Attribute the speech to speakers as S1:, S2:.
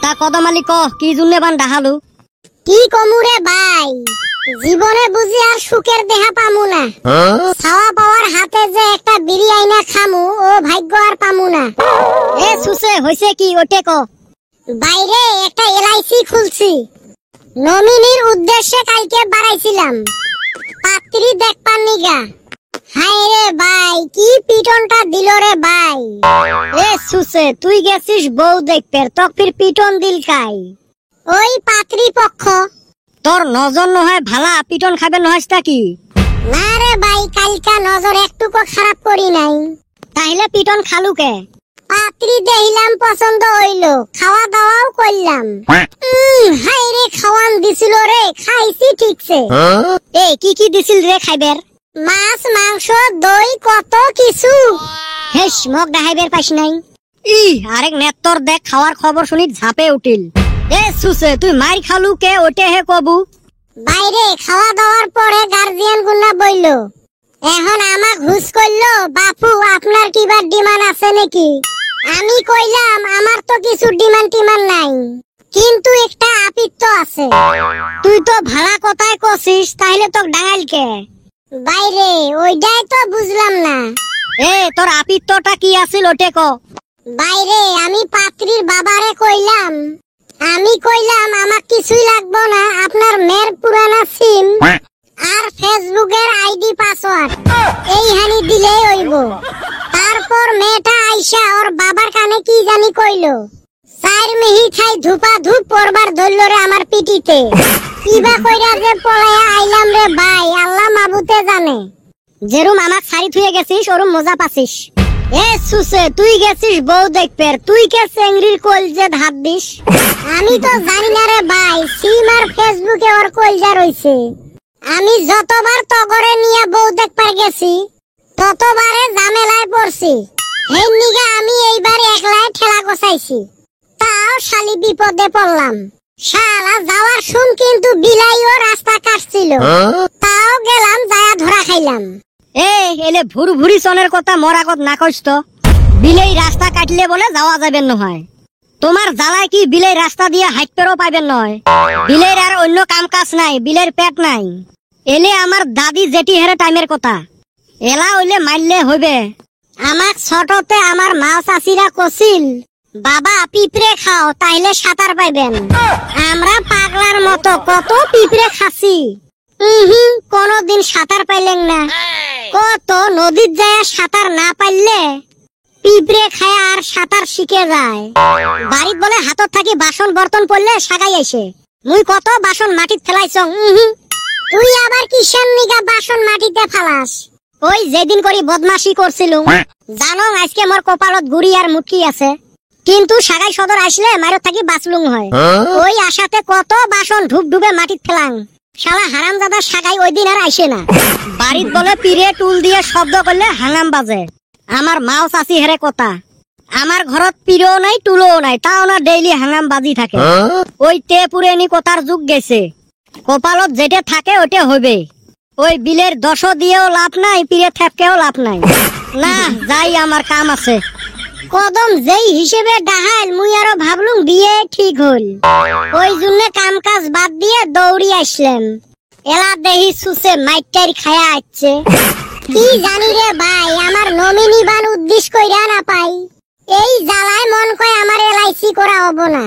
S1: তা কদম আলী ক কি জন্য বান ডাহালু?
S2: কি কমুরে ভাই, জীবনে বুঝি আর সুখের দেহা পামু না। ছাওয়া পাওয়ার হাতে যে একটা বিরিয়ানি খামু ও ভাগ্য আর পামু না।
S1: এ সুসে হইছে কি ওটে ক।
S2: বাইরে একটা এলআইসি খুলছি, নমিনির উদ্দেশ্যে কালকে বাড়াইছিলাম পাত্রী দেখপার নিগা। হায় রে ভাই, কি পিটনটা দিল রে ভাই।
S1: এ সুসে তুই গেছিস বউ দেখতে, তক ফির পিটন দিল কাই?
S2: ওই পাত্রী পক্ষ।
S1: তোর নজর নহয় ভালা পিটন খাবে নহসটা কি?
S2: না রে ভাই, কালকা নজর একটুকু খারাপ করি নাই।
S1: তাইলে পিটন খালু কে?
S2: পাত্রী দেখিলাম পছন্দ হইলো, খাওয়া দাওয়াও করলাম। হাই রে, খাওয়ান দিছিল রে, খাইছি ঠিকছে।
S1: এ কি কি দিছিল রে খাইবের?
S2: মাছ, মাংস, দই, কত কিছু।
S1: হেস মগ ডাহাইবের পাইস নাই। ই আরেক নেত্তর দেখ খাওয়ার খবর শুনি ঝাপে উঠিল। এ সুসে তুই মার খালু কে ওটে হে কবু?
S2: বাইরে খাওয়া দাওয়ার পরে গার্জিয়ান গুনা বইলো, এখন আমাক হুস করলো, বাপু আপনার কিবার ডিমান্ড আছে নাকি? আমি কইলাম আমার তো কিছু ডিমান্ড টিমান্ড নাই, কিন্তু একটা আপিত্ত আছে।
S1: তুই তো ভাড়া কথায় কছিস, তাইলে তোক ডাঙাইল কে?
S2: বাইরে ওইটাই তো বুঝলাম না।
S1: এ তোর আপিত্তটা কি আছিল ওটে ক।
S2: বাইরে আমি পাত্রীর বাবারে কইলাম, আমার কিছুই লাগবো না, আপনার মেয়ের পুরানা সিম আর ফেসবুকের আইডি পাসওয়ার্ড এই হানি দিলেই হইব। তারপর মেয়েটা আইসা ওর বাবার কানে কি জানি কইলো, চার মিহি খাই ধুপা ধুপ পড়বার ধরল রে আমার পিটিতে। কিবা কইরা যে পলায়া আইলাম রে ভাই, আল্লাহ মাবুতে জানে।
S1: যেরুম আমাক ছাড়ি থুয়ে গেছিস ওরম মজা পাছিস। এ সুসে তুই গেছিস বউ দেখপের, তুই কে চেংড়ির কলজে ধাপ দিস?
S2: আমি তো জানি না রে ভাই, সিম আর ফেসবুকে ওর কলজা রইছে। আমি যতবার তগরে নিয়ে বউ দেখবার গেছি ততবারে ঝামেলায় পড়ছি। এই নিগা আমি এইবার একলাই ঠেলা গোছাইছি, তাও শালি বিপদে পড়লাম। শালা যাওয়ার শুন কিন্তু বিলাইও রাস্তা কাটছিল, তাও গেলাম যায়া ধরা খাইলাম।
S1: এ এলে ভুর ভুরি চনের কথা মরাগত না কইস তো। বিলেই রাস্তা কাটলে বলে যাওয়া যাবেন নহয়। তোমার জ্বালায় কি বিলেই রাস্তা দিয়ে হাইটপেরও পাইবেন নয়? বিলের আর অন্য কাম কাজ নাই, বিলের পেট নাই। এলে আমার দাদি জেঠি হেরে টাইমের কথা, এলা হইলে মারলে হইবে।
S2: আমাক ছোটতে আমার মা চাচিরা কছিল, বাবা পিঁপড়ে খাও তাইলে সাঁতার পাইবেন। আমরা পাগলার মতো কত পিঁপড়ে খাসি, কোনদিন সাঁতার পাইলেন না। কত নদীর যায় সাঁতার না পাইলে পিঁপড়ে খায় আর সাঁতার শিখে যায়।
S1: বাড়িত বলে হাতত থাকি বাসন বর্তন পড়লে সাগাই আইসে। মুই কত বাসন মাটিত ফেলাইছ।
S2: তুই আবার কিসের নিগা বাসন মাটিতে ফালাস?
S1: ওই যেদিন করি বদমাশি করছিলুম, জানো আজকে মোর কপালত গুড়ি আর মুটকি আছে, কিন্তু সাগাই সদর আসলে মারত থাকি বাঁচলুম হয়। ওই আশাতে কত বাসন ঢুব ঢুবে মাটিত ফেলাং। শালা হারামজাদা সাগাই ওই দিন আর আইসে না। বাড়িত বলে পিড়ে টুল দিয়ে শব্দ করলে হাঙ্গাম বাজে। আমার মাও চাচি হেরে কথা, আমার ঘরত পিড়েও নাই টুলও নাই, তাও না ডেইলি হাঙ্গাম বাজি থাকে। ওই তে পুরেনি কথার যুগ গেছে, কপালত যেটা থাকে ওটা হইবে। ওই বিলের দশ দিয়েও লাভ নাই, পিড়ে থেপকেও লাভ নাই। না যাই, আমার কাম আছে।
S2: কদম যেই হিসেবে ডাহাইল, মুই আরো ভাবলুম বিয়ে ঠিক হল। ওই জন্য কাম কাজ বাদ দিয়ে দৌড়ি আসলাম। এলা দেহি সুসে মাইটার খায়া আসছে। কি জানি রে ভাই, আমার নমিনি বান উদ্দেশ্য কইরা না পাই। এই জ্বালায় মন কয় আমার এলআইসি করা হবো না।